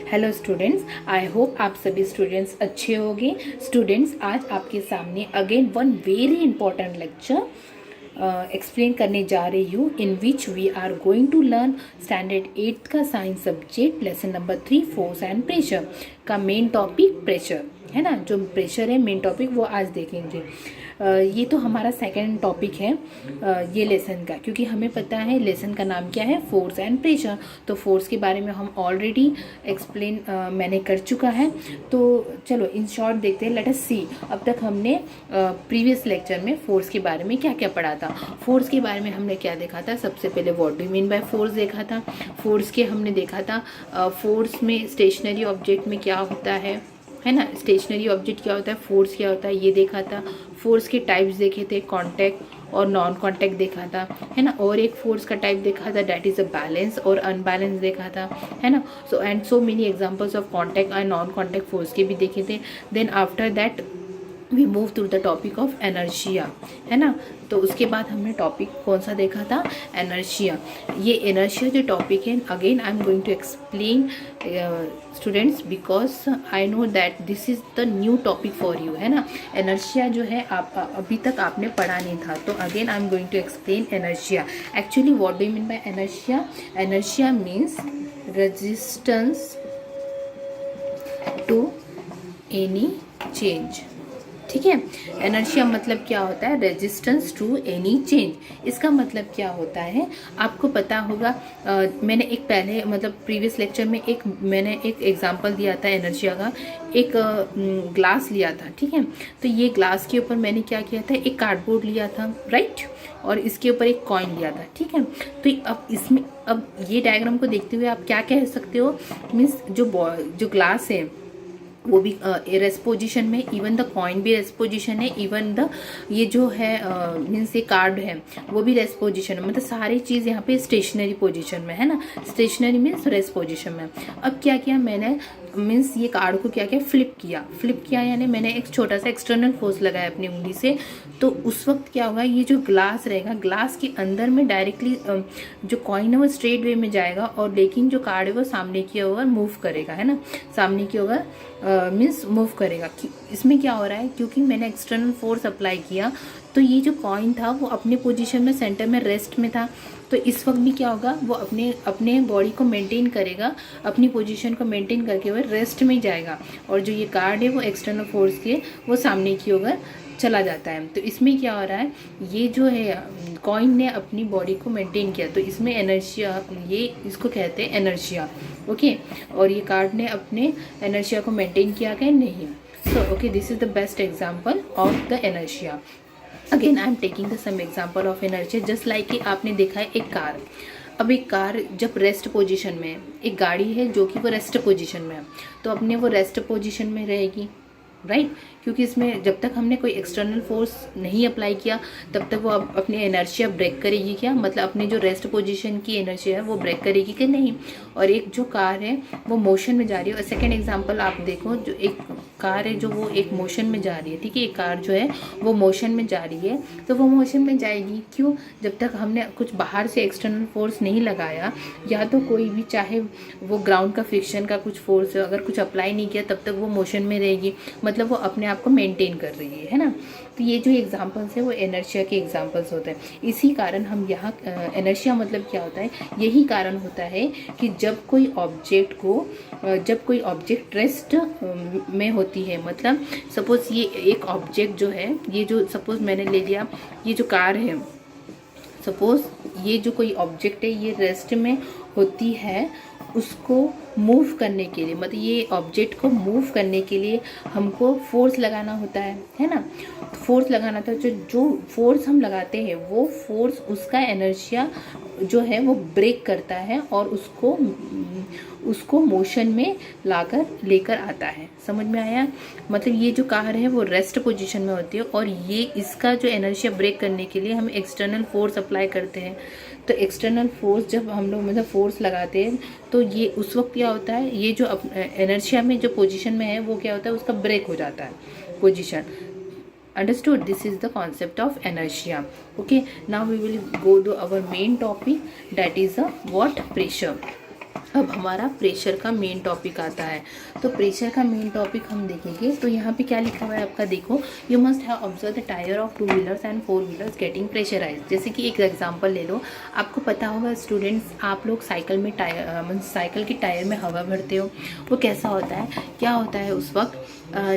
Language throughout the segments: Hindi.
हेलो स्टूडेंट्स, आई होप आप सभी स्टूडेंट्स अच्छे होंगे। स्टूडेंट्स, आज आपके सामने again one very important lecture explain करने जा रही हूँ, in which we are going to learn standard 8 का science subject lesson number 3 force and pressure का मेन टॉपिक प्रेशर है ना। जो प्रेशर है मेन टॉपिक वो आज देखेंगे। ये तो हमारा सेकंड टॉपिक है ये लेसन का, क्योंकि हमें पता है लेसन का नाम क्या है, फोर्स एंड प्रेशर। तो फोर्स के बारे में हम ऑलरेडी एक्सप्लेन मैंने कर चुका है। तो चलो इन शॉर्ट देखते हैं, लेट अस सी। अब तक हमने प्रीवियस लेक्चर में फोर्स के बारे में क्या क्या पढ़ा था। फोर्स के बारे में हमने क्या देखा था, सबसे पहले what do mean by force देखा था। फोर्स के हमने देखा था फोर्स में स्टेशनरी ऑब्जेक्ट में क्या होता है ना, स्टेशनरी ऑब्जेक्ट क्या होता है, फोर्स क्या होता है, ये देखा था। फोर्स के टाइप्स देखे थे, कांटेक्ट और नॉन कांटेक्ट देखा था, है ना। और एक फोर्स का टाइप देखा था, दैट इज अ बैलेंस और अनबैलेंस देखा था, है ना। So and so many examples of contact and non contact force के भी देखे थे। Then after that we move through the topic of inertia, है ना। तो उसके बाद हमने टॉपिक कौन सा देखा था, एनर्शिया। ये एनर्शिया जो टॉपिक है, again I am going to explain students, because I know that this is the new topic for you, है ना। एनर्शिया जो है आप अभी तक आपने पढ़ा नहीं था, तो again I am going to explain inertia. Actually what do you mean by inertia? Inertia means resistance to any change, ठीक है। एनर्शिया मतलब क्या होता है, रेजिस्टेंस टू एनी चेंज। इसका मतलब क्या होता है आपको पता होगा। मैंने एक पहले मतलब प्रीवियस लेक्चर में मैंने एक एग्जांपल दिया था एनर्शिया का। एक ग्लास लिया था, ठीक है। तो ये ग्लास के ऊपर मैंने क्या किया था, एक कार्डबोर्ड लिया था, राइट, और इसके ऊपर एक कॉइन लिया था, ठीक है। तो अब ये डायग्राम को देखते हुए आप क्या कह सकते हो, मीन्स जो ग्लास है वो भी रेस्ट पोजीशन में, इवन द कॉइन भी रेस्ट पोजीशन है, इवन द ये जो है मीन्स ये कार्ड है वो भी रेस्ट पोजीशन है। मतलब सारी चीज़ यहाँ पे स्टेशनरी पोजीशन में है ना। स्टेशनरी मीन्स रेस्ट पोजीशन में। अब क्या किया मैंने, मीन्स ये कार्ड को क्या किया, फ्लिप किया यानी मैंने एक छोटा सा एक्सटर्नल फोर्स लगाया अपनी उंगली से। तो उस वक्त क्या होगा, ये जो ग्लास रहेगा, ग्लास के अंदर में डायरेक्टली जो कॉइन है वो स्ट्रेट वे में जाएगा, और लेकिन जो कार्ड है वो सामने की ओर मूव करेगा, है ना। सामने की ओर मीन्स मूव करेगा। इसमें क्या हो रहा है, क्योंकि मैंने एक्सटर्नल फोर्स अप्लाई किया, तो ये जो कॉइन था वो अपने पोजीशन में सेंटर में रेस्ट में था। तो इस वक्त भी क्या होगा, वो अपने बॉडी को मेंटेन करेगा, अपनी पोजीशन को मेंटेन करके वो रेस्ट में जाएगा, और जो ये कार्ड है वो एक्सटर्नल फोर्स के वो सामने की ओर चला जाता है। तो इसमें क्या हो रहा है, ये जो है कॉइन ने अपनी बॉडी को मेंटेन किया, तो इसमें एनर्शिया, ये इसको कहते हैं एनर्शिया, ओके। और ये कार्ड ने अपने एनर्शिया को मेंटेन किया क्या, नहीं। So okay, this is the best example of the inertia. Again I am taking the some example of inertia, just like कि आपने देखा है एक कार। अब एक कार जब रेस्ट पोजीशन में है, एक गाड़ी है जो कि वो रेस्ट पोजीशन में है, तो अपने वो रेस्ट पोजीशन में रहेगी, राइट। क्योंकि इसमें जब तक हमने कोई एक्सटर्नल फोर्स नहीं अप्लाई किया तब तक वो अपनी एनर्शिया ब्रेक करेगी क्या, मतलब अपने जो रेस्ट पोजीशन की एनर्शिया है वो ब्रेक करेगी कि नहीं। और एक जो कार है वो मोशन में जा रही है। और सेकेंड एग्जांपल आप देखो, जो एक कार है जो वो एक मोशन में जा रही है, ठीक है। एक कार जो है वो मोशन में जा रही है, तो वो मोशन में जाएगी क्यों, जब तक हमने कुछ बाहर से एक्सटर्नल फोर्स नहीं लगाया, या तो कोई भी, चाहे वो ग्राउंड का फ्रिक्शन का कुछ फोर्स है, अगर कुछ अप्लाई नहीं किया तब तक वो मोशन में रहेगी, मतलब वो अपने आप को मेंटेन कर रही है ना। तो ये जो एग्जांपल्स है वो एनर्शिया के एग्जांपल्स होते हैं। इसी कारण हम यहाँ एनर्शिया मतलब क्या होता है, यही कारण होता है कि जब कोई ऑब्जेक्ट रेस्ट में होती है, मतलब सपोज ये एक ऑब्जेक्ट जो है, ये जो सपोज मैंने ले लिया, ये जो कार है, सपोज ये जो कोई ऑब्जेक्ट है ये रेस्ट में होती है, उसको मूव करने के लिए, मतलब ये ऑब्जेक्ट को मूव करने के लिए हमको फोर्स लगाना होता है ना। फोर्स लगाना था, जो फोर्स हम लगाते हैं वो फोर्स उसका एनर्शिया जो है वो ब्रेक करता है और उसको मोशन में लेकर आता है। समझ में आया? मतलब ये जो कार है वो रेस्ट पोजीशन में होती है, और ये इसका जो एनर्शिया ब्रेक करने के लिए हम एक्सटर्नल फोर्स अप्लाई करते हैं। तो एक्सटर्नल फोर्स जब हम लोग मतलब फोर्स लगाते हैं, तो ये उस वक्त क्या होता है, ये जो एनर्शिया में जो पोजीशन में है वो क्या होता है, उसका ब्रेक हो जाता है position. Understood? This is the concept of inertia. Okay, now we will go to our main topic, that is what? Pressure. अब हमारा प्रेशर का मेन टॉपिक आता है। तो प्रेशर का मेन टॉपिक हम देखेंगे तो यहाँ पे क्या लिखा हुआ है आपका, देखो, you must have observe the tyre of 2 wheelers and 4 wheelers getting pressurise. जैसे कि एक एग्जांपल ले लो, आपको पता होगा स्टूडेंट्स, आप लोग साइकिल में साइकिल के टायर में हवा भरते हो, वो कैसा होता है, क्या होता है उस वक्त,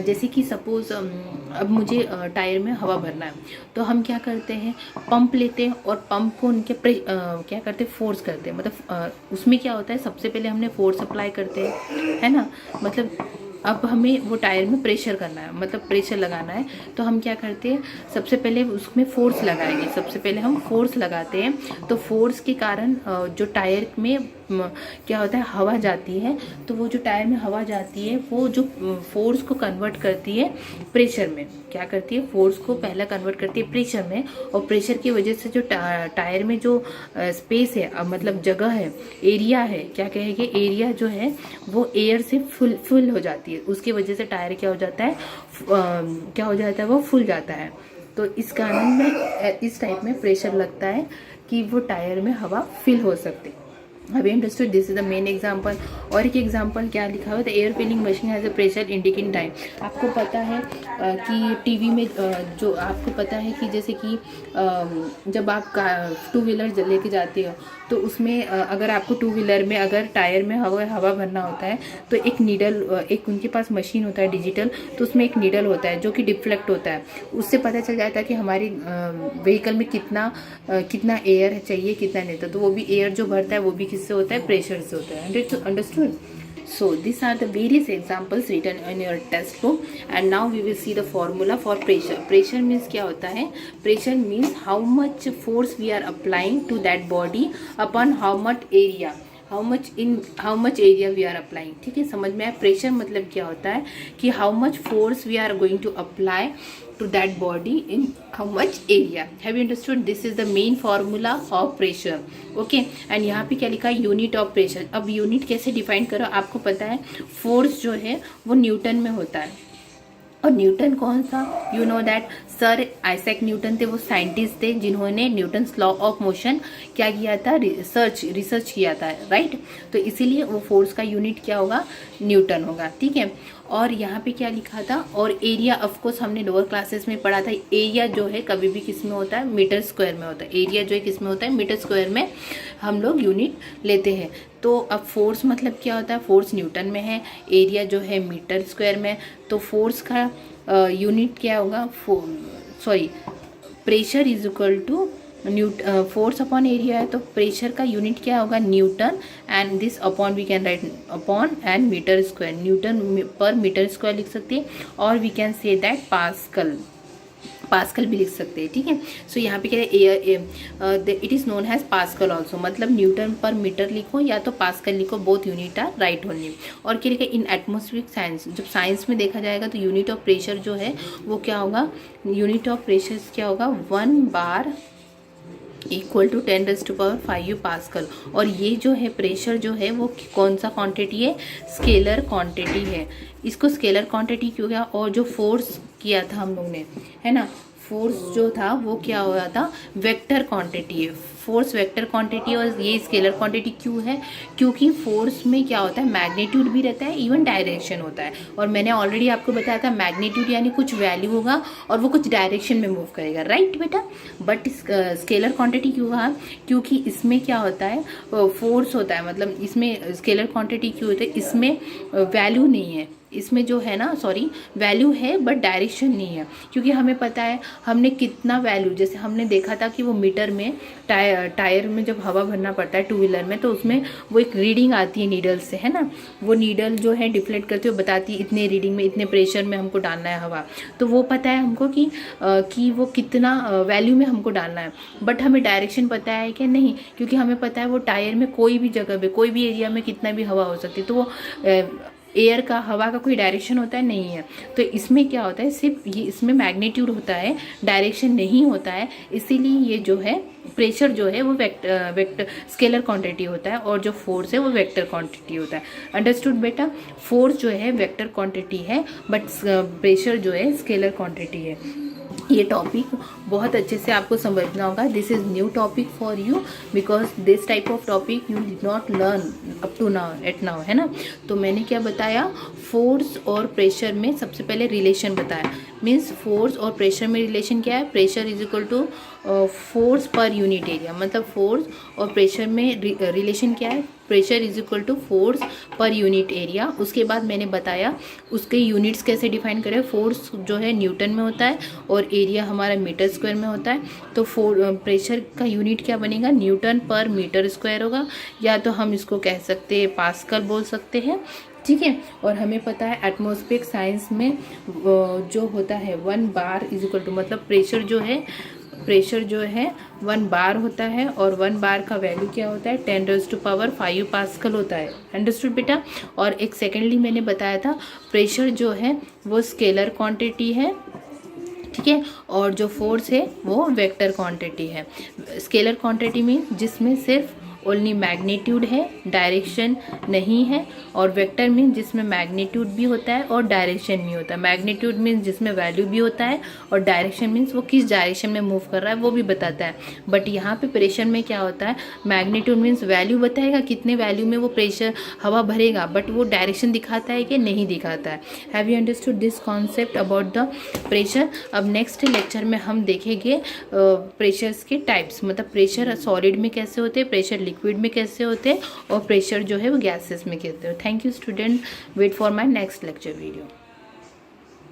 जैसे कि सपोज़ अब मुझे टायर में हवा भरना है, तो हम क्या करते हैं, पंप लेते हैं और पंप को उनके क्या करते हैं, फोर्स करते हैं। मतलब उसमें क्या होता है, सबसे पहले हमने फोर्स अप्लाई करते हैं, है ना। मतलब अब हमें वो टायर में प्रेशर करना है, मतलब प्रेशर लगाना है, तो हम क्या करते हैं, सबसे पहले उसमें फोर्स लगाएंगे। सबसे पहले हम फोर्स लगाते हैं, तो फोर्स के कारण जो टायर में क्या होता है, हवा जाती है, तो वो जो टायर में हवा जाती है वो जो फोर्स को कन्वर्ट करती है प्रेशर में। क्या करती है, फोर्स को पहला कन्वर्ट करती है प्रेशर में, और प्रेशर की वजह से जो टायर में जो स्पेस है, मतलब जगह है, एरिया है, क्या कहेंगे, एरिया जो है वो एयर से फुल हो जाती है। उसकी वजह से टायर क्या हो जाता है, क्या हो जाता है, वो फुल जाता है। तो इस कारण में इस टाइप में प्रेशर लगता है कि वो टायर में हवा फिल हो सकती है। अभी understood, this is the main example. और एक एग्जांपल क्या लिखा हुआ है, the air filling machine has a pressure indicating time. आपको पता है कि टीवी में जो आपको पता है कि जैसे कि जब आप 2 व्हीलर लेके जाते हो, तो उसमें अगर आपको 2 व्हीलर में अगर टायर में हवा भरना होता है, तो एक नीडल, एक उनके पास मशीन होता है डिजिटल, तो उसमें एक नीडल होता है जो कि डिफ्लेक्ट होता है। उससे पता चल जाता है कि हमारी व्हीकल में कितना एयर चाहिए, कितना नहीं। तो वो भी एयर जो भरता है वो भी किससे होता है, प्रेशर से होता है। Understood. So these are the various examples written in your textbook, and now we will see the formula for pressure. Pressure means क्या होता है, pressure means how much force we are applying to that body upon how much area, how much area we are applying। ठीक है, समझ में आया। प्रेशर मतलब क्या होता है कि how much force we are going to apply to that body in how much area। Have you understood? This is the main formula of pressure। Okay, and यहाँ पे क्या लिखा है, यूनिट ऑफ प्रेशर। अब यूनिट कैसे डिफाइन करो, आपको पता है फोर्स जो है वो न्यूटन में होता है, और न्यूटन कौन सा, you know that sir Isaac Newton थे, वो साइंटिस्ट थे जिन्होंने न्यूटन्स लॉ ऑफ मोशन क्या किया था, रिसर्च किया था, राइट। तो इसीलिए वो फोर्स का यूनिट क्या होगा, न्यूटन होगा। ठीक है, और यहाँ पे क्या लिखा था, और एरिया ऑफ कोर्स हमने लोअर क्लासेस में पढ़ा था, एरिया जो है कभी भी किस में होता है, मीटर स्क्वायर में होता है। एरिया जो है किस में होता है, मीटर स्क्वायर में हम लोग यूनिट लेते हैं। तो अब फोर्स मतलब क्या होता है, फोर्स न्यूटन में है, एरिया जो है मीटर स्क्वायर में। तो फोर्स का यूनिट क्या होगा, pressure is equal to force upon area है, तो प्रेशर का यूनिट क्या होगा, newton, and this upon we can write upon and metre square, newton per metre square लिख सकते हैं, और we can say that pascal भी लिख सकते हैं। ठीक है, सो यहाँ पे क्या है, it is known has pascal also, मतलब न्यूटन पर मीटर लिखो या तो पास्कल लिखो, both unit are right only. और क्या लिखा, इन एटमॉस्फेरिक साइंस, जब साइंस में देखा जाएगा तो यूनिट ऑफ प्रेशर जो है वो क्या होगा, यूनिट ऑफ प्रेशर क्या होगा, 1 बार इक्वल टू 10⁵ पास्कल। और ये जो है प्रेशर जो है वो कौन सा क्वांटिटी है, स्केलर क्वांटिटी है। इसको स्केलर क्वांटिटी क्यों गया, और जो फोर्स किया था हम लोग ने, है ना, फोर्स जो था वो क्या हुआ था, वेक्टर क्वांटिटी है, फोर्स वेक्टर क्वांटिटी। और ये स्केलर क्वांटिटी क्यों है, क्योंकि फोर्स में क्या होता है, मैग्नीट्यूड भी रहता है, इवन डायरेक्शन होता है। और मैंने ऑलरेडी आपको बताया था मैग्नीट्यूड यानी कुछ वैल्यू होगा और वो कुछ डायरेक्शन में मूव करेगा, राइट बेटा। बट स्केलर क्वांटिटी क्यों हुआ, क्योंकि इसमें क्या होता है, फोर्स होता है, मतलब इसमें स्केलर क्वांटिटी क्यों होता है, इसमें वैल्यू नहीं है, इसमें जो है ना, वैल्यू है बट डायरेक्शन नहीं है। क्योंकि हमें पता है हमने कितना वैल्यू, जैसे हमने देखा था कि वो मीटर में टायर में जब हवा भरना पड़ता है 2 व्हीलर में, तो उसमें वो एक रीडिंग आती है नीडल से, है ना, वो नीडल जो है डिफ्लेक्ट करते हुए बताती है इतने रीडिंग में इतने प्रेशर में हमको डालना है हवा। तो वो पता है हमको कि वो कितना वैल्यू में हमको डालना है, बट हमें डायरेक्शन पता है कि नहीं, क्योंकि हमें पता है वो टायर में कोई भी जगह पे कोई भी एरिया में कितना भी हवा हो सकती है। तो वो एयर का, हवा का कोई डायरेक्शन होता है नहीं है। तो इसमें क्या होता है, सिर्फ ये इसमें मैग्नीट्यूड होता है, डायरेक्शन नहीं होता है। इसीलिए ये जो है प्रेशर जो है वो वेक्टर स्केलर क्वांटिटी होता है, और जो फोर्स है वो वेक्टर क्वांटिटी होता है। अंडरस्टूड बेटा, फोर्स जो है वेक्टर क्वांटिटी है, बट प्रेशर जो है स्केलर क्वांटिटी है। ये टॉपिक बहुत अच्छे से आपको समझना होगा। This is new topic for you because this type of topic you did not learn up to now at now, है ना। तो मैंने क्या बताया, फोर्स और प्रेशर में सबसे पहले रिलेशन बताया। मीन्स फोर्स और प्रेशर में रिलेशन क्या है, pressure is equal to force per unit area. मतलब फोर्स और प्रेशर में रिलेशन क्या है, pressure is equal to force per unit area. उसके बाद मैंने बताया उसके यूनिट्स कैसे डिफाइन करें। फोर्स जो है न्यूटन में होता है और एरिया हमारा मीटर स्क्वायर में होता है। तो प्रेशर का यूनिट क्या बनेगा, न्यूटन पर मीटर स्क्वायर होगा, या तो हम इसको कह सकते हैं पास्कल बोल सकते हैं, ठीक है। और हमें पता है एटमॉस्फेरिक साइंस में जो होता है 1 बार इज इक्वल टू, मतलब प्रेशर जो है 1 बार होता है और 1 बार का वैल्यू क्या होता है 10⁵ पास्कल होता है। अंडरस्टूड बेटा। और एक सेकेंडली मैंने बताया था प्रेशर जो है वो स्केलर क्वांटिटी है, ठीक है, और जो फोर्स है वो वेक्टर क्वांटिटी है। स्केलर क्वांटिटी में जिसमें सिर्फ ओनली मैग्नीट्यूड है, डायरेक्शन नहीं है, और वेक्टर मीन्स जिसमें मैग्नीट्यूड भी होता है और डायरेक्शन भी होता है। मैग्नीट्यूड मीन्स जिसमें वैल्यू भी होता है और डायरेक्शन मीन्स वो किस डायरेक्शन में मूव कर रहा है वो भी बताता है। बट यहाँ पे प्रेशर में क्या होता है, मैग्नीट्यूड मीन्स वैल्यू बताएगा कितने वैल्यू में वो प्रेशर हवा भरेगा, बट वो डायरेक्शन दिखाता है कि नहीं दिखाता है। Have you understood this concept about the pressure. अब नेक्स्ट लेक्चर में हम देखेंगे प्रेशर्स के टाइप्स, मतलब प्रेशर सॉलिड में कैसे होते हैं, प्रेशर लिक्विड में कैसे होते हैं, और प्रेशर जो है वो गैसेस में कैसे होते हैं। Thank you student, wait for my next lecture video.